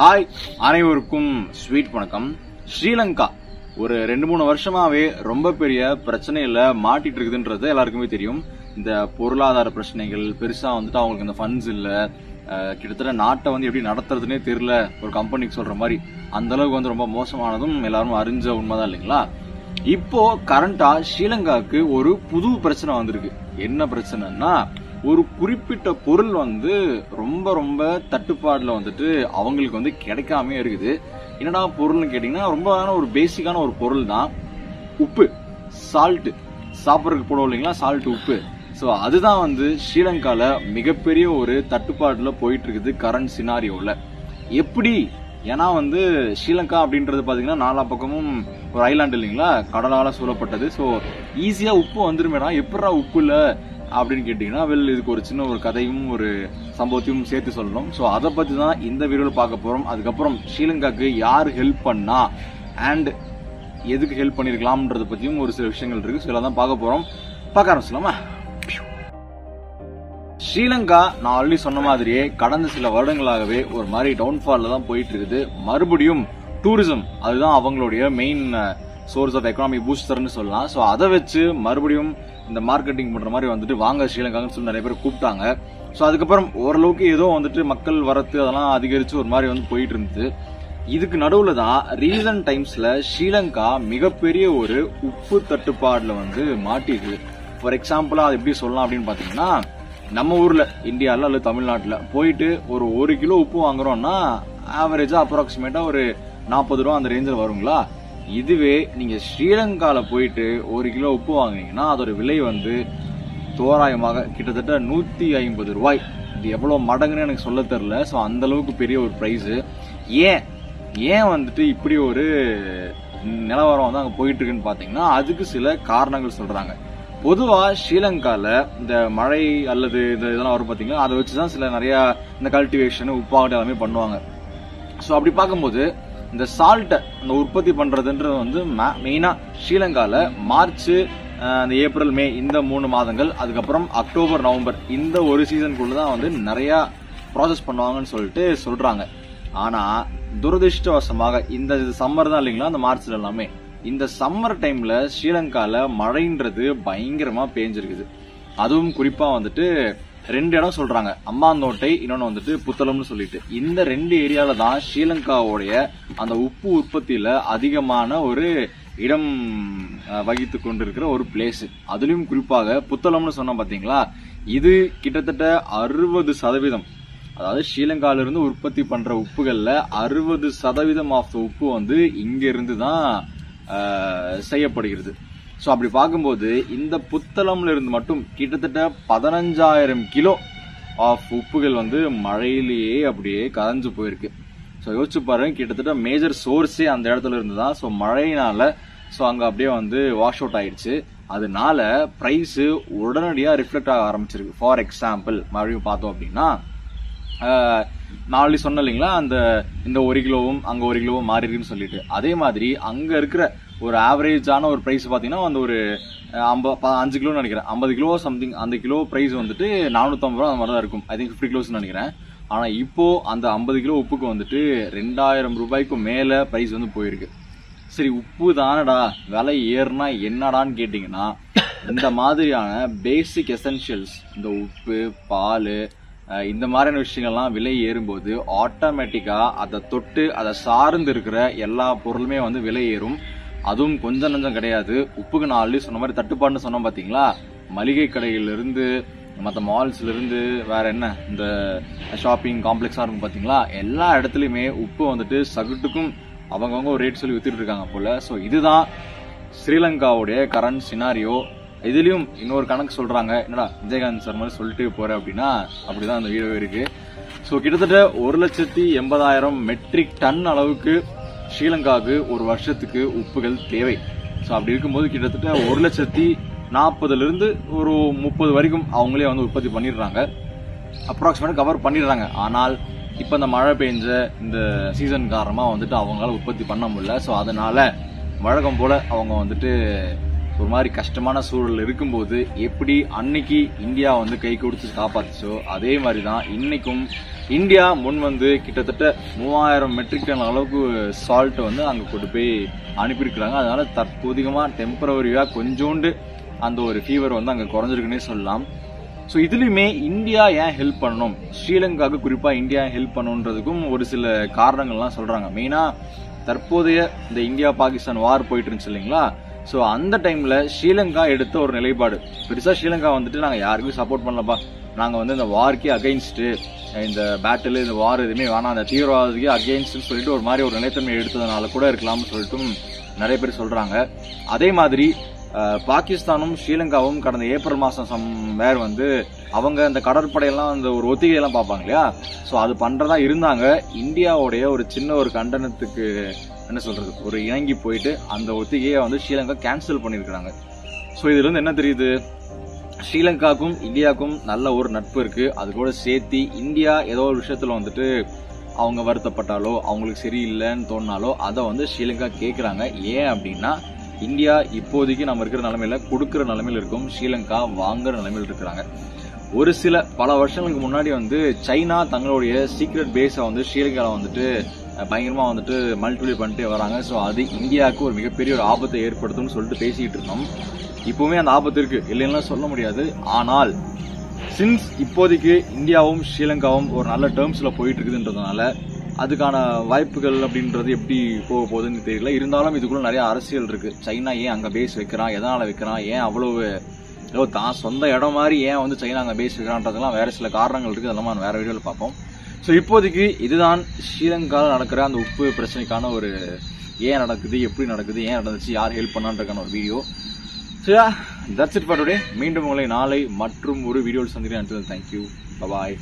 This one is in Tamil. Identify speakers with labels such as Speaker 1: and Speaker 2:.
Speaker 1: ஹாய் அனைவருக்கும் ஸ்வீட் வணக்கம். ஸ்ரீலங்கா ஒரு 2-3 வருஷமாவே ரொம்ப பெரிய பிரச்சனையில மாட்டிட்டு இருக்குதுன்றது எல்லாருக்குமே தெரியும். இந்த பொருளாதார பிரச்சனைகள் பெருசா வந்துட்டு அவங்களுக்கு இந்த ஃபண்ட்ஸ் இல்ல, கிட்டத்தட்ட நாட்டை வந்து எப்படி நடத்துறதுன்னே தெரியல, ஒரு கம்பெனிக்கு சொல்ற மாதிரி அந்த அளவுக்கு வந்து ரொம்ப மோசமானதும் எல்லாரும் அறிஞ்ச உண்மைதான் இல்லைங்களா. இப்போ கரண்டா ஸ்ரீலங்காவுக்கு ஒரு புது பிரச்சனை வந்திருக்கு. என்ன பிரச்சனைன்னா, ஒரு குறிப்பிட்ட பொருள் வந்து ரொம்ப ரொம்ப தட்டுப்பாடுல வந்துட்டு அவங்களுக்கு வந்து கிடைக்காம இருக்குது. என்னடா பொருள்னு கேட்டீங்கன்னா, ரொம்ப ஒரு பேசிக்கான ஒரு பொருள் தான் உப்பு, சால்ட். சாப்பிட்றதுக்கு போடுவோம் இல்லைங்களா, சால்ட், உப்பு. ஸோ அதுதான் வந்து ஸ்ரீலங்கால மிகப்பெரிய ஒரு தட்டுப்பாடுல போயிட்டு இருக்குது கரண்ட் சினாரியோல. எப்படி? ஏன்னா வந்து ஸ்ரீலங்கா அப்படின்றது பாத்தீங்கன்னா நாலா பக்கமும் ஒரு ஐலாண்ட் இல்லைங்களா, கடலால சூழப்பட்டது. ஸோ ஈஸியா உப்பு வந்துருமேடா, எப்படா உப்பு இல்ல அப்படின்னு கேட்டீங்கன்னா, இதுக்கு ஒரு சின்ன ஒரு கதையும் ஒரு சம்பவத்தையும் சேர்த்து சொல்லணும். ஸோ அதை பத்தி தான் இந்த வீடியோவில் பார்க்க போறோம். அதுக்கப்புறம் ஸ்ரீலங்காக்கு யார் ஹெல்ப் பண்ணா அண்ட் எதுக்கு ஹெல்ப் பண்ணிருக்கலாம்ன்றத பத்தியும் ஒரு சில விஷயங்கள் இருக்கு. ஸோ இதெல்லாம் தான் பார்க்க போறோம். பார்க்க ஆரம்பிச்சலாமா? ஸ்ரீலங்கா நான் ஆல்ரெடி சொன்ன மாதிரியே கடந்த சில வருடங்களாகவே ஒரு மாதிரி டவுன்ஃபால்ல தான் போயிட்டு இருக்குது. மறுபடியும் டூரிசம் அதுதான் அவங்களுடைய மெயின் சோர்ஸ் ஆஃப் எக்கனாமிக் பூஸ்டர்னு சொல்லலாம். ஸோ அதை வச்சு மறுபடியும் இந்த மார்க்கெட்டிங் பண்ற மாதிரி வந்துட்டு வாங்க ஸ்ரீலங்கான்னு சொல்லி நிறைய பேர் கூப்பிட்டாங்க. ஸோ அதுக்கப்புறம் ஓரளவுக்கு ஏதோ வந்துட்டு மக்கள் வரத்து அதெல்லாம் அதிகரிச்சு ஒரு மாதிரி வந்து போயிட்டு இருந்தது. இதுக்கு நடுவுல தான் ரீசன்ட் டைம்ஸ்ல ஸ்ரீலங்கா மிகப்பெரிய ஒரு உப்பு தட்டுப்பாடுல வந்து மாட்டிருக்கு. ஃபார் எக்ஸாம்பிளா அது எப்படி சொல்லலாம் அப்படின்னு பாத்தீங்கன்னா, நம்ம ஊர்ல இந்தியால அல்லது தமிழ்நாட்டுல போயிட்டு ஒரு 1 கிலோ உப்பு வாங்குறோம்னா ஆவரேஜா அப்ராக்சிமேட்டா ஒரு 40 ரூபா அந்த ரேஞ்சில் வருங்களா. இதுவே நீங்க ஸ்ரீலங்கால போயிட்டு 1 கிலோ உப்பு வாங்குனீங்கன்னா அதோட விலை வந்து தோராயமாக கிட்டத்தட்ட 150 ரூபாய். இது எவ்வளவு மடங்குன்னு எனக்கு சொல்ல தெரியல. ஸோ அந்த அளவுக்கு பெரிய ஒரு பிரைஸ். ஏன் வந்துட்டு இப்படி ஒரு நிலவரம் வந்து அங்க போயிட்டு இருக்குன்னு பாத்தீங்கன்னா, அதுக்கு சில காரணங்கள் சொல்றாங்க. பொதுவா ஸ்ரீலங்கால இந்த மழை அல்லது இதெல்லாம் வரும் பாத்தீங்கன்னா, அதை வச்சுதான் சில நிறைய இந்த கல்டிவேஷன் உப்பாகட்டும் எல்லாமே பண்ணுவாங்க. ஸோ அப்படி பார்க்கும்போது இந்த சால்ட்டை அந்த உற்பத்தி பண்றதுன்றது வந்து மெயினா ஸ்ரீலங்கால மார்ச், இந்த ஏப்ரல், மே இந்த 3 மாதங்கள், அதுக்கப்புறம் அக்டோபர், நவம்பர் இந்த ஒரு சீசனுக்குள்ளதான் வந்து நிறைய ப்ராசஸ் பண்ணுவாங்கன்னு சொல்லிட்டு சொல்றாங்க. ஆனா துரதிருஷ்டவசமாக இந்த சம்மர் தான் இல்லைங்களா, அந்த மார்ச்ல எல்லாமே இந்த சம்மர் டைம்ல ஸ்ரீலங்கால மழைன்றது பயங்கரமா பேஞ்சிருக்குது. அதுவும் குறிப்பா வந்துட்டு 2 இடம் சொல்றாங்க, அம்பாந்தோட்டை, இன்னொன்னு வந்துட்டு புத்தளம்னு சொல்லிட்டு. இந்த 2 ஏரியால தான் ஸ்ரீலங்காவுடைய அந்த உப்பு உற்பத்தியில அதிகமான ஒரு இடம் வகித்து கொண்டிருக்கிற ஒரு பிளேஸ். அதுலயும் குறிப்பாக புத்தளம்னு சொன்னா பாத்தீங்களா, இது கிட்டத்தட்ட 60%, அதாவது ஸ்ரீலங்கால இருந்து உற்பத்தி பண்ற உப்புகள்ல 60% ஆஃப் உப்பு வந்து இங்க இருந்து தான் செய்யப்படுகிறது. ஸோ அப்படி பார்க்கும்போது இந்த புத்தளம்ல இருந்து மட்டும் கிட்டத்தட்ட 15,000 கிலோ ஆஃப் உப்புகள் வந்து மழையிலேயே அப்படியே கரைஞ்சு போயிருக்கு. ஸோ யோசிச்சு பாருங்க, கிட்டத்தட்ட மேஜர் சோர்ஸே அந்த இடத்துல இருந்து தான். ஸோ மழையினால ஸோ அங்க அப்படியே வந்து வாஷ் அவுட் ஆயிடுச்சு. அதனால பிரைஸ் உடனடியா ரிஃப்ளெக்ட் ஆக ஆரம்பிச்சிருக்கு. ஃபார் எக்ஸாம்பிள் மறுபடியும் பார்த்தோம் அப்படின்னா, நான் ஆல்ரெடி சொன்ன இல்லைங்களா, இந்த 1 கிலோவும் அங்க 1 கிலோவும் மாறி இருக்குன்னு சொல்லிட்டு, அதே மாதிரி அங்க இருக்கிற ஒரு ஆவரேஜான ஒரு பிரைஸ் பாத்தீங்கன்னா வந்து ஒரு 5 கிலோன்னு நினைக்கிறேன், 50 கிலோ சம்திங், அந்த கிலோ பிரைஸ் வந்துட்டு 450 ரூபா அந்த மாதிரி தான் இருக்கும். ஐ திங்க் 50 கிலோஸ் நினைக்கிறேன். ஆனா இப்போ அந்த 50 கிலோ உப்புக்கு வந்துட்டு 2000 ரூபாய்க்கு மேல பிரைஸ் வந்து போயிருக்கு. சரி, உப்பு தானடா விலை ஏறுனா என்னடான்னு கேட்டீங்கன்னா, இந்த மாதிரியான பேசிக் எசென்ஷியல்ஸ், இந்த உப்பு, பால், இந்த மாதிரியான விஷயங்கள்லாம் விலை ஏறும்போது ஆட்டோமேட்டிக்கா அதை தொட்டு அதை சார்ந்து இருக்கிற எல்லா பொருளுமே வந்து விலை ஏறும். அதுவும் கொஞ்சம் நஞ்சம் கிடையாது. உப்புக்கு நான் ஆல்ரெடி சொன்ன மாதிரி தட்டுப்பாடுன்னு சொன்னோம் பாத்தீங்களா, மளிகை கடைகள்ல இருந்து மற்ற மால்ஸ்ல இருந்து வேற என்ன இந்த ஷாப்பிங் காம்ப்ளெக்ஸா இருக்கும் பாத்தீங்களா, எல்லா இடத்துலயுமே உப்பு வந்துட்டு சகுட்டுக்கும் அவங்கவுங்க ஒரு ரேட் சொல்லி வித்துட்டு இருக்காங்க போல. ஸோ இதுதான் ஸ்ரீலங்காவுடைய கரண்ட் சினாரியோ. இதுலயும் இன்னொரு கணக்கு சொல்றாங்க, என்னடா விஜயகாந்த் சார் மாதிரி சொல்லிட்டு போற அப்படின்னா, அப்படிதான் அந்த வீடியோ இருக்கு. ஸோ கிட்டத்தட்ட 1,80,000 மெட்ரிக் டன் அளவுக்கு ஸ்ரீலங்காவுக்கு ஒரு வருஷத்துக்கு உப்புகள் தேவை. ஸோ அப்படி இருக்கும்போது கிட்டத்தட்ட 1,40,000 ஒரு 30 வரைக்கும் அவங்களே வந்து உற்பத்தி பண்ணிடுறாங்க, அப்ராக்சிமேட் கவர் பண்ணிடுறாங்க. ஆனால் இப்ப இந்த மழை பெஞ்ச இந்த சீசன் காரணமா வந்துட்டு அவங்களால உற்பத்தி பண்ண முடியல. ஸோ அதனால வழக்கம் போல அவங்க வந்துட்டு ஒரு மாதிரி கஷ்டமான சூழல் இருக்கும்போது எப்படி அன்னைக்கு இந்தியா வந்து கை கொடுத்து காப்பாத்துச்சோ அதே மாதிரிதான் இன்னைக்கும் இந்தியா முன் வந்து கிட்டத்தட்ட 3000 மெட்ரிக் டன் அளவுக்கு சால்ட் வந்து அங்க கொண்டு போய் அனுப்பியிருக்கிறாங்க. அதனால தற்போதையமா டெம்பரவரியா கொஞ்சோண்டு அந்த ஒரு ஃபீவர் வந்து அங்க குறைஞ்சிருக்குன்னே சொல்லலாம். ஸோ இதுலயுமே இந்தியா ஏன் ஹெல்ப் பண்ணணும், ஸ்ரீலங்காவுக்கு குறிப்பா இந்தியா ஹெல்ப் பண்ணணுன்றதுக்கும் ஒரு சில காரணங்கள்லாம் சொல்றாங்க. மெயினா தற்போதைய இந்த இந்தியா பாகிஸ்தான் வார் போயிட்டு இருந்துச்சு இல்லைங்களா, ஸோ அந்த டைம்ல ஸ்ரீலங்கா எடுத்த ஒரு நிலைப்பாடு, பெருசா ஸ்ரீலங்கா வந்துட்டு நாங்க யாருக்குமே சப்போர்ட் பண்ணலப்பா, நாங்க வந்து இந்த வார்க்கே அகைன்ஸ்ட், இந்த பேட்டில் இந்த வார் எதுவுமே வேணாம், அந்த தீவிரவாதிக்கு அகைன்ஸ்ட்னு சொல்லிட்டு ஒரு மாதிரி ஒரு நிலைத்தன்மை எடுத்ததுனால கூட இருக்கலாம்னு சொல்லிட்டும் நிறைய பேர் சொல்றாங்க. அதே மாதிரி பாகிஸ்தானும் ஸ்ரீலங்காவும் கடந்த ஏப்ரல் மாசம் வேற வந்து அவங்க அந்த கடற்படையெல்லாம் அந்த ஒரு ஒத்திகையெல்லாம் பார்ப்பாங்க இல்லையா, ஸோ அது பண்றதா இருந்தாங்க. இந்தியாவுடைய ஒரு சின்ன ஒரு கண்டனத்துக்கு என்ன சொல்றது ஒரு இணங்கி போயிட்டு அந்த ஒத்திகையை வந்து ஸ்ரீலங்கா கேன்சல் பண்ணிருக்காங்க. ஸோ இதுல இருந்து என்ன தெரியுது, ஸ்ரீலங்காவுக்கும் இந்தியாவுக்கும் நல்ல ஒரு நட்பு இருக்கு. அது கூட சேர்த்து இந்தியா ஏதோ ஒரு விஷயத்துல வந்துட்டு அவங்க வருத்தப்பட்டாலோ அவங்களுக்கு சரியில்லைன்னு தோணினாலோ அதை வந்து ஸ்ரீலங்கா கேட்கறாங்க. ஏன் அப்படின்னா இந்தியா இப்போதைக்கு நம்ம இருக்கிற நிலைமையில கொடுக்கிற நிலைமையில இருக்கும், ஸ்ரீலங்கா வாங்குற நிலைமையில இருக்கிறாங்க. ஒரு சில பல வருஷங்களுக்கு முன்னாடி வந்து சைனா தங்களுடைய சீக்ரெட் பேஸை வந்து ஸ்ரீலங்கால வந்துட்டு பயங்கரமா வந்துட்டு மல்டிபிளை பண்ணிட்டே வராங்க. ஸோ அது இந்தியாவுக்கு ஒரு மிகப்பெரிய ஒரு ஆபத்தை ஏற்படுத்தும்னு சொல்லிட்டு பேசிக்கிட்டு இருந்தோம். இப்பவுமே அந்த ஆபத்து இருக்கு, இல்லைன்னா சொல்ல முடியாது. ஆனால் சின்ஸ் இப்போதைக்கு இந்தியாவும் ஸ்ரீலங்காவும் ஒரு நல்ல டேர்ம்ஸ்ல போயிட்டு இருக்குதுன்றதுனால அதுக்கான வாய்ப்புகள் அப்படின்றது எப்படி போக போகுதுன்னு தெரியல. இருந்தாலும் இதுக்குள்ள நிறைய அரசியல் இருக்கு. சைனா ஏன் அங்க பேஸ் வைக்கிறான், எதனால வைக்கிறான், ஏன் அவ்வளவு ஏதோ தான் சொந்த இடம் மாதிரி ஏன் வந்து சைனா அங்க பேஸ் வைக்கிறான்றதுலாம் வேற சில காரணங்கள் இருக்கு. அதெல்லாம் நம்ம வேற வீடியோல பார்ப்போம். ஸோ இப்போதைக்கு இதுதான் ஸ்ரீலங்காவில் நடக்கிற அந்த உப்பு பிரச்சனைக்கான ஒரு ஏன் நடக்குது, எப்படி நடக்குது, ஏன் நடந்துச்சு, யார் ஹெல்ப் பண்ணான்றதுக்கான ஒரு video. So that's it for today. மீண்டும் உங்களை நாளை மற்றும் ஒரு வீடியோவில் சந்திக்கிறேன். தேங்க்யூ, பாய்.